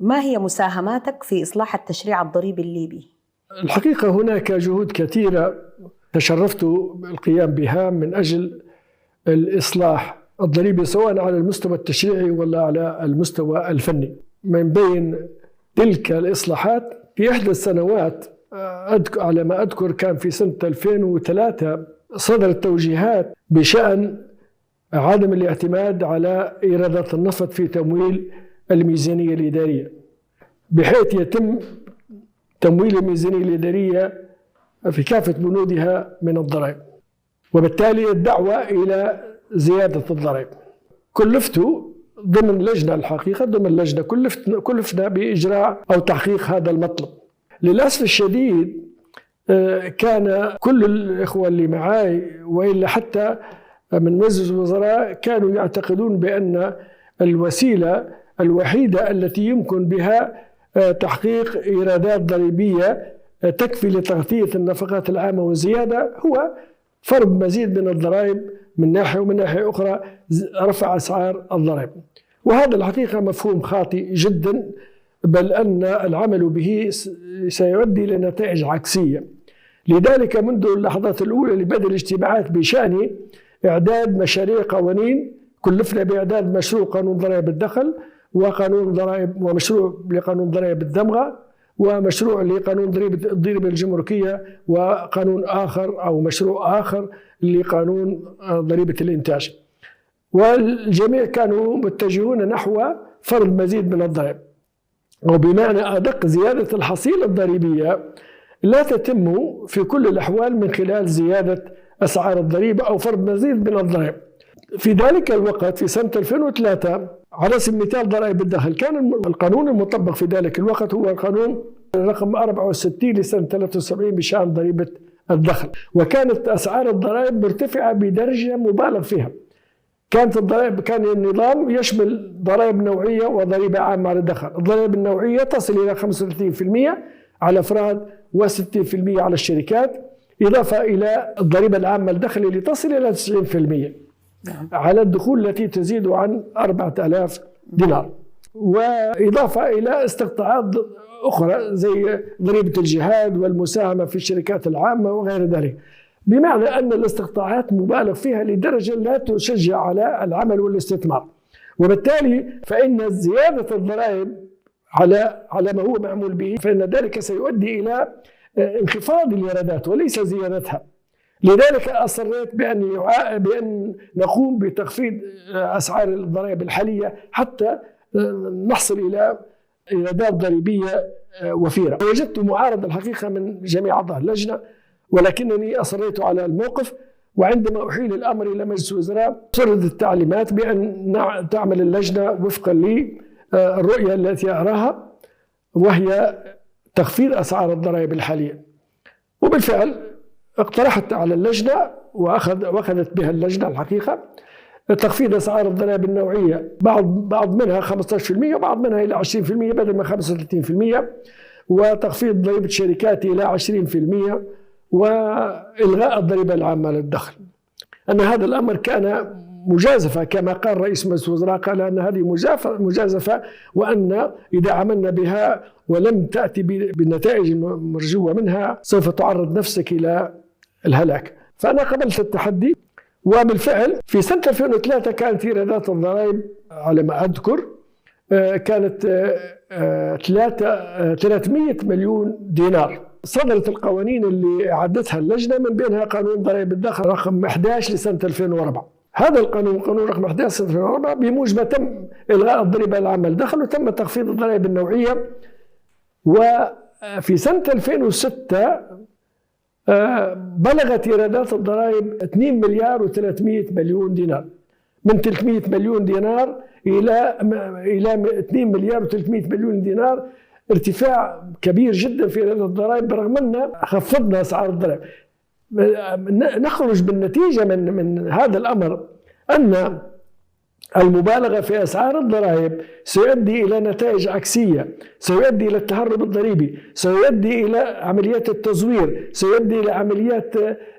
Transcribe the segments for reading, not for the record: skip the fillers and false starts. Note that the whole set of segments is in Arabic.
ما هي مساهماتك في إصلاح التشريع الضريبي الليبي؟ الحقيقة هناك جهود كثيرة تشرفت بالقيام بها من أجل الإصلاح الضريبي سواء على المستوى التشريعي ولا على المستوى الفني. من بين تلك الإصلاحات في إحدى السنوات على ما أذكر كان في سنة 2003 صدرت توجيهات بشأن عدم الاعتماد على إيرادات النفط في تمويل الميزانية الإدارية، بحيث يتم تمويل الميزانية الإدارية في كافة بنودها من الضرائب، وبالتالي الدعوة إلى زيادة الضرائب. كلفت ضمن لجنة، الحقيقة ضمن لجنة كلفنا بإجراء أو تحقيق هذا المطلب. للأسف الشديد كان كل الإخوة اللي معاي وإلا حتى من مجلس الوزراء كانوا يعتقدون بأن الوسيلة الوحيدة التي يمكن بها تحقيق إيرادات ضريبية تكفي لتغطية النفقات العامة وزيادة هو فرض مزيد من الضرائب من ناحية، ومن ناحية أخرى رفع أسعار الضرائب. وهذا الحقيقة مفهوم خاطئ جدا، بل أن العمل به سيؤدي لنتائج عكسية. لذلك منذ اللحظات الأولى لبدء الاجتماعات بشأن إعداد مشاريع قوانين، كلفنا بإعداد مشروع قانون ضرائب الدخل وقانون ضرائب ومشروع لقانون ضرائب الدمغة ومشروع لقانون الضريبة الجمركية وقانون آخر أو مشروع آخر لقانون ضريبة الإنتاج، والجميع كانوا متجهون نحو فرض مزيد من الضرائب، وبمعنى أدق زيادة الحصيلة الضريبية لا تتم في كل الأحوال من خلال زيادة أسعار الضريبة أو فرض مزيد من الضرائب. في ذلك الوقت في سنة 2003 على سبيل المثال ضرائب الدخل كان القانون المطبق في ذلك الوقت هو القانون رقم 64 لسنة 73 بشأن ضريبة الدخل، وكانت أسعار الضرائب مرتفعة بدرجة مبالغ فيها. كانت الضرائب كان النظام يشمل ضرائب نوعية وضريبة عامة على الدخل. الضرائب النوعية تصل إلى 35% على الأفراد و60% على الشركات، إضافة إلى الضريبة العامة الدخل اللي تصل إلى 90% على الدخول التي تزيد عن 4000 دينار، وإضافة إلى استقطاعات أخرى زي ضريبة الجهاد والمساهمة في الشركات العامة وغير ذلك، بمعنى أن الاستقطاعات مبالغ فيها لدرجة لا تشجع على العمل والاستثمار. وبالتالي فإن زيادة الضرائب على ما هو معمول به فإن ذلك سيؤدي إلى انخفاض الإيرادات وليس زيادتها. لذلك أصريت بأن نقوم بتخفيض أسعار الضرائب الحالية حتى نحصل إلى إيرادات ضريبية وفيرة. وجدت معارضة الحقيقة من جميع أعضاء اللجنة، ولكنني أصريت على الموقف. وعندما أحيل الأمر إلى مجلس الوزراء صدرت التعليمات بأن تعمل اللجنة وفقا للرؤية التي أراها، وهي تخفيض أسعار الضرائب الحالية. وبالفعل اقترحت على اللجنة وأخذت بها اللجنة الحقيقة تخفيض أسعار الضرائب النوعية، بعض منها 15% وبعض منها إلى 20% بدل من 35%، وتخفيض ضريبة الشركات إلى 20%، وإلغاء الضريبة العامة للدخل. أن هذا الأمر كان مجازفة كما قال رئيس مجلس الوزراء، قال أن هذه مجازفة، وأن إذا عملنا بها ولم تأتي بالنتائج المرجوة منها سوف تعرض نفسك إلى الهلاك. فأنا قبلت التحدي، وبالفعل في سنة 2003 كانت إيرادات الضرائب على ما أذكر كانت 300 مليون دينار. صدرت القوانين اللي أعدتها اللجنة من بينها قانون ضرائب الدخل رقم 11 لسنة 2004. هذا القانون رقم 11 سنة 2004 بموجبه تم إلغاء الضريبة العامة للدخل وتم تخفيض الضرائب النوعية. وفي سنة 2006 بلغت إيرادات الضرائب 2 مليار و300 مليون دينار، من 300 مليون دينار إلى 2 مليار و300 مليون دينار، ارتفاع كبير جدا في إيرادات الضرائب برغم أن خفضنا أسعار الضرائب. نخرج بالنتيجة من هذا الأمر أن المبالغة في أسعار الضرائب سيؤدي إلى نتائج عكسية، سيؤدي إلى التهرب الضريبي، سيؤدي إلى عمليات التزوير، سيؤدي إلى عمليات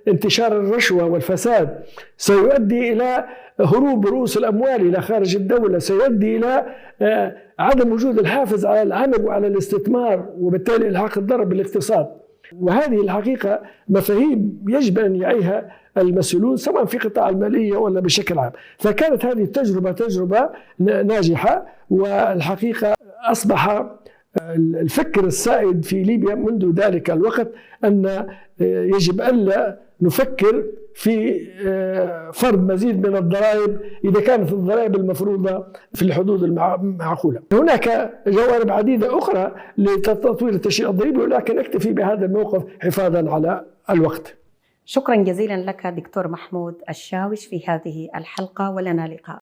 انتشار الرشوة والفساد، سيؤدي إلى هروب رؤوس الأموال إلى خارج الدولة سيؤدي إلى عدم وجود الحافز على العمل وعلى الاستثمار، وبالتالي إلحاق الضرر بالاقتصاد. وهذه الحقيقة مفاهيم يجب أن يعيها المسؤولون سواء في قطاع المالية ولا بشكل عام. فكانت هذه التجربة تجربة ناجحة، والحقيقة أصبح الفكر السائد في ليبيا منذ ذلك الوقت أن يجب ألا نفكر في فرض مزيد من الضرائب إذا كانت الضرائب المفروضة في الحدود المعقولة. هناك جوانب عديدة أخرى لتطوير التشريع الضريبي، ولكن أكتفي بهذا الموقف حفاظا على الوقت. شكرا جزيلا لك دكتور محمود الشاوش في هذه الحلقة، ولنا لقاء.